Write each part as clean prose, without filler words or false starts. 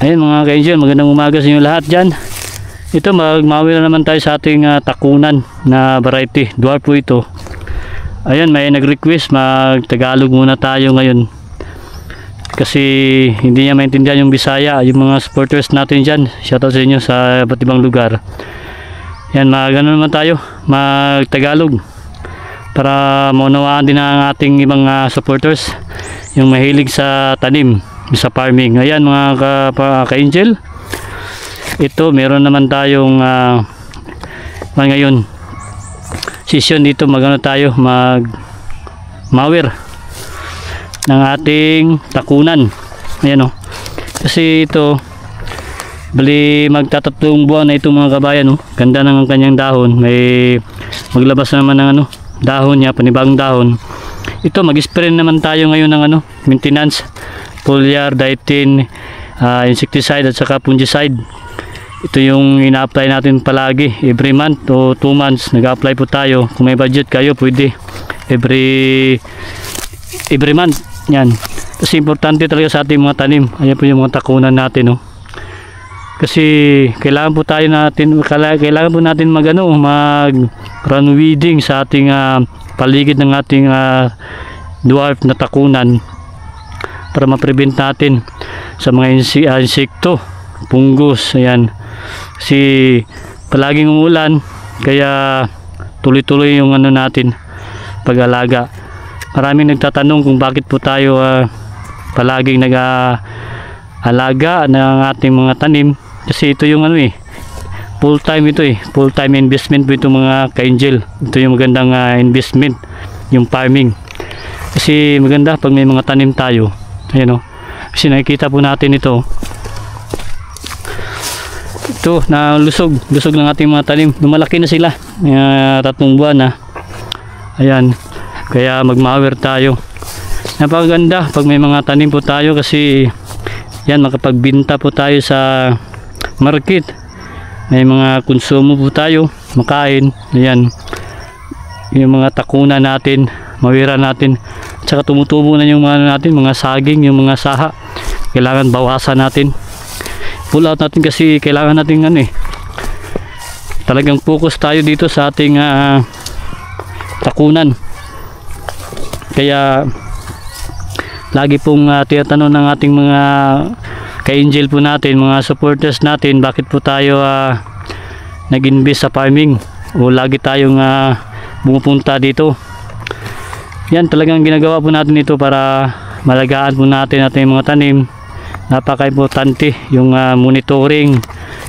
Ayun mga ka-angel, magandang umaga sa inyo lahat dyan. Ito, magmawi na naman tayo sa ating takunan na variety. Dwarf po ito. Ayun, may nag-request mag-Tagalog muna tayo ngayon. Kasi hindi niya maintindihan yung Bisaya. Yung mga supporters natin dyan, shoutout sa inyo sa iba't ibang lugar. Yan, magano naman tayo, mag-Tagalog. Para maunawaan din ang ating ibang supporters. Yung mahilig sa tanim, sa farming. Ayan mga ka-angel, ito meron naman tayong ngayon session dito, magano tayo, mag-mower ng ating takunan. Ayan o, kasi ito bali magtatatlong buwan na itong mga kabayan. Ganda ng kanyang dahon, may maglabas naman ng dahon niya, panibagong dahon. Ito, mag-spray naman tayo ngayon ng maintenance, foliar, dietine, insecticide at saka fungicide. Ito yung ina-apply natin palagi every month o 2 months. Nag-apply po tayo. Kung may budget kayo, pwede every month. Yan, kasi importante talaga sa ating mga tanim. Ayan po yung mga takunan natin, kasi kailangan po natin mag-run weeding sa ating paligid ng ating dwarf na takunan para ma-prevent natin sa mga insekto, fungus. Ayan, kasi palaging umulan, kaya tuloy-tuloy yung natin pag-alaga. Maraming nagtatanong kung bakit po tayo palaging nag-alaga ng ating mga tanim. Kasi ito yung full time full time investment po ito mga ka-angel. Ito yung magandang investment, yung farming. Kasi maganda pag may mga tanim tayo. Ayan kasi nakikita po natin ito na lusog ng ating mga tanim. Lumalaki na sila, 3 buwan na. Ayan, kaya mag-mower tayo. Napakaganda pag may mga tanim po tayo, kasi yan, makapagbinta po tayo sa market. May mga konsumo po tayo, makain. Ayan, yung mga takunan natin, mawira natin. At saka tumutubo na yung mga saging, yung mga saha. Kailangan bawasan natin, pull out natin, kasi kailangan natin talagang focus tayo dito sa ating takunan. Kaya lagi pong tinatanong ng ating mga ka-angel po natin, mga supporters natin, bakit po tayo nag-invest sa farming o lagi tayong pumupunta dito. Yan, talagang ginagawa po natin ito para malagaan po natin ating mga tanim. Napaka-importante yung monitoring,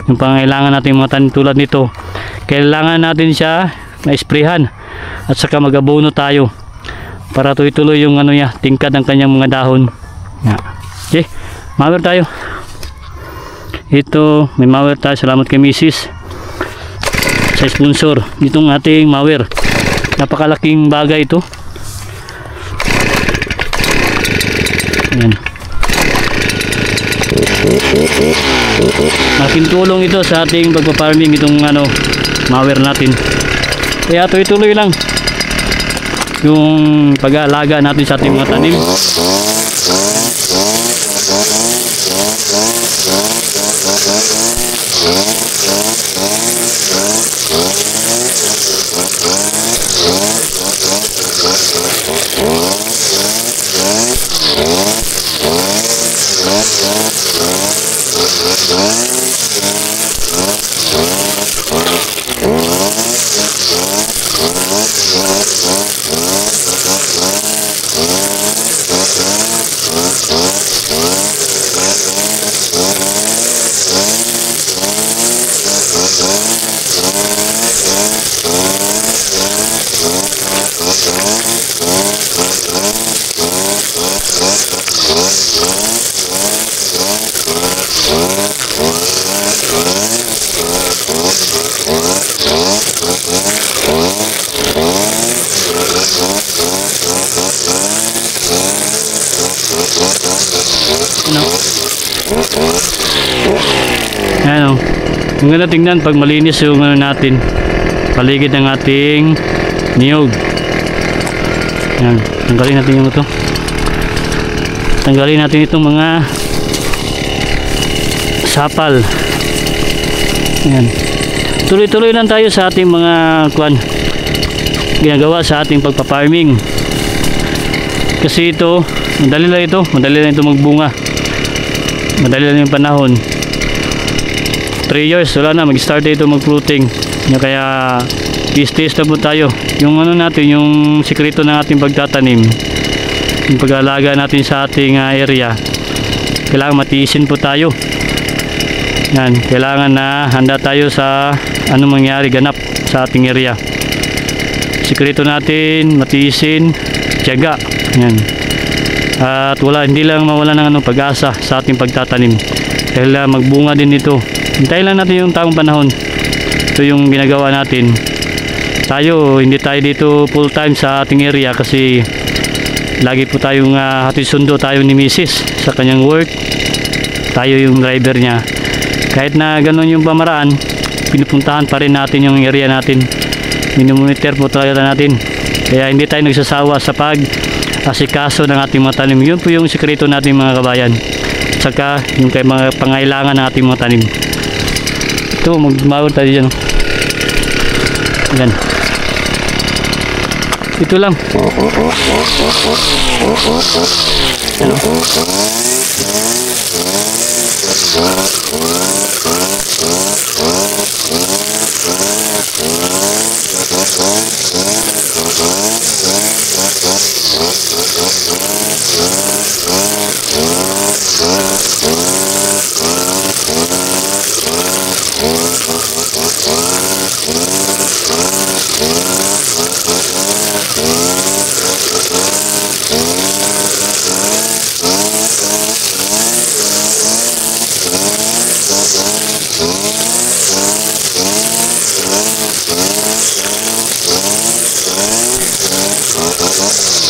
yung pangailangan natin mga tanim tulad nito. Kailangan natin siya na-sprayhan at saka mag-abono tayo para tuloy-tuloy yung tingkad ng kanyang mga dahon. Okay, mower tayo. Ito, may mower tayo. Salamat kay Mrs. sa sponsor itong ating mower. Napakalaking bagay ito. Ayan, malaking tulong ito sa ating pagpa-farming, itong mower natin. Kaya tuloy-tuloy lang yung pag-aalaga natin sa ating mga tanim. Ayan, ang ganda tingnan pag malinis yung natin paligid ng ating niyog. Ayan, tanggalin natin yung ito. Tanggalin natin itong mga sapal. Yan. Tuloy-tuloy lang tayo sa ating mga ginagawa sa ating pagpa-farming. Kasi ito, madali lang ito magbunga. Madali lang yung panahon. 3 years, wala na, mag-start ito mag-fruiting. Kaya, tiis-tiis na po tayo. Yung ano natin, yung sikreto ng ating pagtatanim, yung pag-aalaga natin sa ating area, kailangan matiisin po tayo. Yan, kailangan na handa tayo sa anong mangyari ganap sa ating area. Sikreto natin, matiisin, tiyaga. Yan. At hindi lang mawala ng pag-asa sa ating pagtatanim. Dahil magbunga din ito. Hintayin lang natin yung tamang panahon. Ito yung ginagawa natin. Hindi tayo dito full time sa ating area kasi lagi po tayong hatid sundo tayo ni Mrs. sa kanyang work. Tayo yung driver niya. Kahit na ganun yung pamaraan, pinupuntahan pa rin natin yung area natin. Minumonitor po talaga natin. Kaya hindi tayo nagsasawa sa asikaso ng ating mga tanim. Yun po yung sikreto natin mga kabayan. Saka yung kay mga pangailangan ng ating mga tanim. Ito, magmawar tayo dyan. Yan. Ito lang. Ano?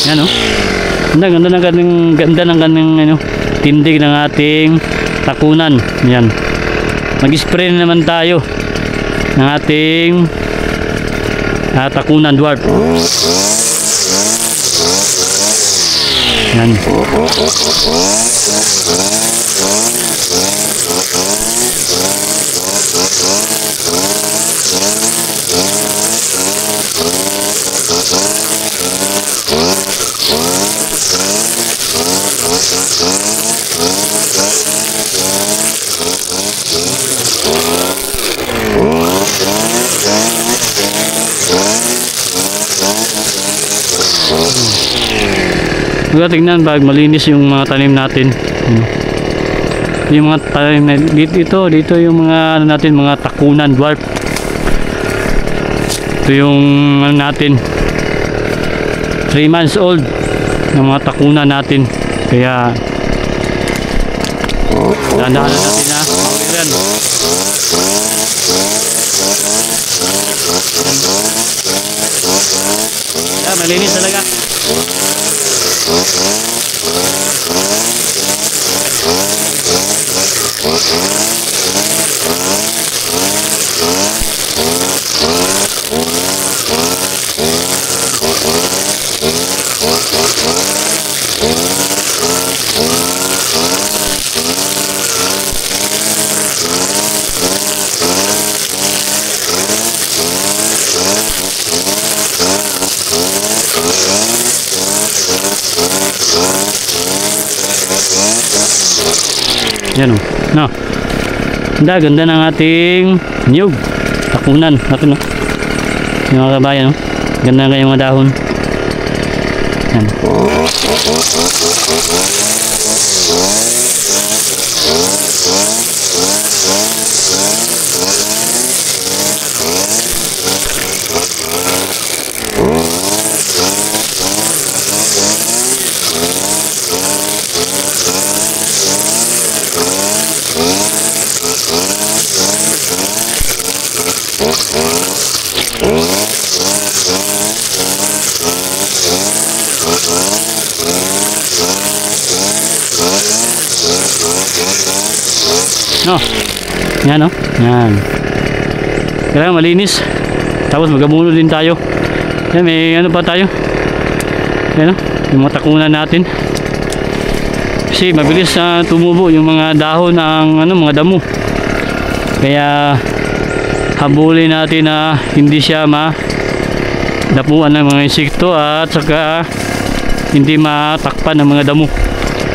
Yan o. Ganda ng kaning tindig ng ating takunan. Yan. Mag-spray naman tayo ng ating takunan dwarf. Yan. Tingnan pag malinis yung mga tanim natin. Yung mga tanim dito yung mga natin, mga takunan dwarf. Ito yung natin 3 months old ng mga takunan natin. Kaya dahan-dahan na natin na yan. Malinis talaga. Yan o. No. Ganda ng ating niyog. Takunan. Natin o. Yung mga kabayan o. Ganda kayong mga dahon. Yan. No. Yan o. Yan. Kailangan malinis. Tapos magamuno din tayo. Yan, may ano pa tayo. Yan o. Yung mga takunan natin. Kasi mabilis na tumubo yung mga dahon ng mga damo. Kaya habulin natin na hindi siya dapuan ng mga insekto at saka hindi matakpan ng mga damo.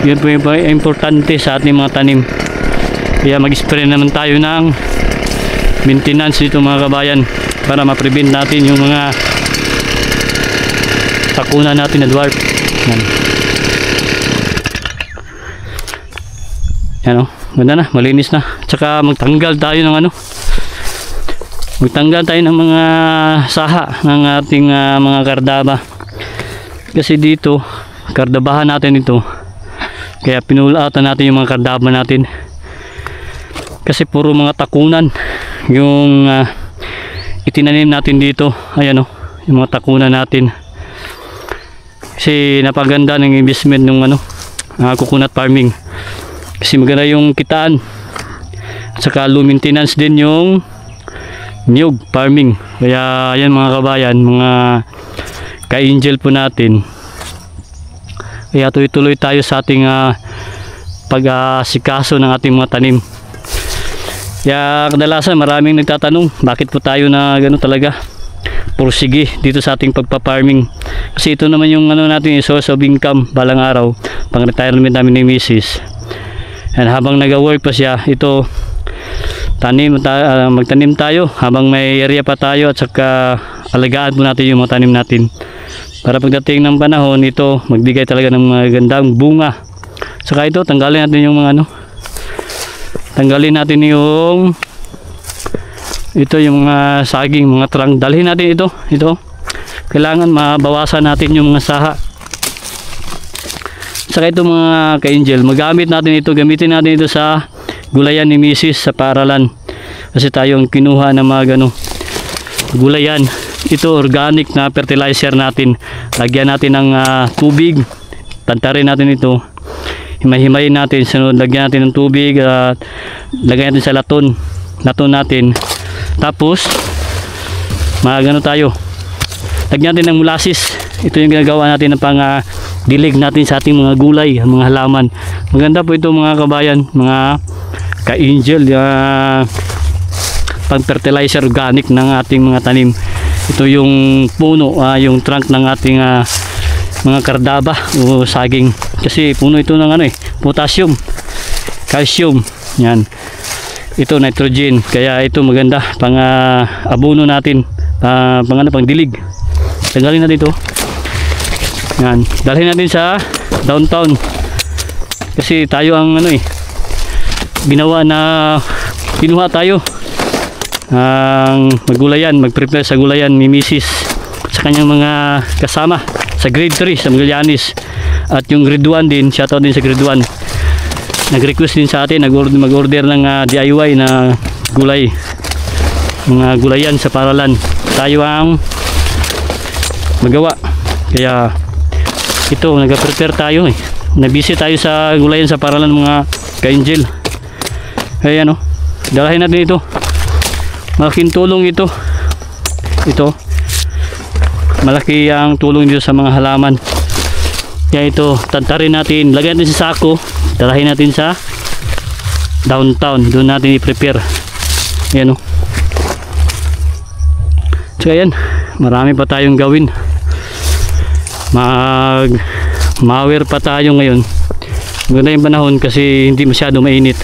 Yun po yung importante sa ating mga tanim. Kaya mag-spray naman tayo ng maintenance dito mga kabayan para ma-prevent natin yung mga takunan natin na dwarf. Yan o, ganda na, malinis na. Tsaka magtanggal tayo ng magtanggal tayo ng mga saha ng ating mga kardaba. Kasi dito, kardabahan natin ito. Kaya pinulatan natin yung mga kardaba natin. Kasi puro mga takunan yung itinanim natin dito. Ayan o, yung mga takunan natin. Kasi napaganda ng investment ng coconut farming. Kasi maganda yung kitaan. At saka low maintenance din yung niyog farming. Kaya ayan mga kabayan, mga ka-angel po natin. Kaya tuloy-tuloy tayo sa ating pag-asikaso ng ating mga tanim. Kaya kadalasan maraming nagtatanong bakit po tayo na gano'n talaga pursige dito sa ating pagpa-farming. Kasi ito naman yung natin, source of income balang araw, pang retirement namin ni Mrs. And habang nag-work pa siya, ito magtanim tayo habang may area pa tayo, at saka alagaan po natin yung mga tanim natin para pagdating ng panahon ito magbigay talaga ng magandang bunga. Saka ito tanggalin natin yung mga tanggalin natin yung mga saging, mga trunk, dalhin natin ito kailangan mabawasan natin yung mga saha. Saka ito mga ka-angel, gamitin natin ito sa gulayan ni Mrs. sa paaralan. Kasi tayo ang kinuha ng mga gulayan. Ito organic na fertilizer natin. Lagyan natin ng tubig. Tantarin natin ito. Himay-himayin natin. Sunod, lagyan natin ng tubig. Lagyan natin sa laton natin. Tapos tayo. Lagyan natin ng molasses. Ito yung ginagawa natin ng dilig natin sa ating mga gulay, mga halaman. Maganda po ito mga kabayan, mga ka-angel, pang fertilizer organic ng ating mga tanim. Ito yung puno, yung trunk ng ating mga kardaba o saging. Kasi puno ito ng potassium, calcium, yan. Ito nitrogen, kaya ito maganda pang abono natin, pang dilig. Tanggalin natin ito. Yan, dalhin natin sa downtown. Kasi tayo ang ginawa na kinuha tayo ang mag-prepare sa gulayan ni Mrs. sa kanyang mga kasama sa grade 3 sa Magallanes. At yung grade 1 din, shoutout din sa grade 1. Nag-request din sa atin, mag-order ng DIY na gulay. Mga gulayan sa paralan. Tayo ang magawa. Kaya ito, nag-prepare tayo nabisi tayo sa gulayan sa paralan mga ka-angel. Kaya dalahin natin ito. Malaking tulong ito. Malaki ang tulong dito sa mga halaman. Kaya ito, tantarin natin, lagyan natin sa sako, dalahin natin sa downtown. Doon natin i-prepare. Ayan So ayan, marami pa tayong gawin. Mag-mower pa tayo ngayon. Maganda yung panahon kasi hindi masyado mainit.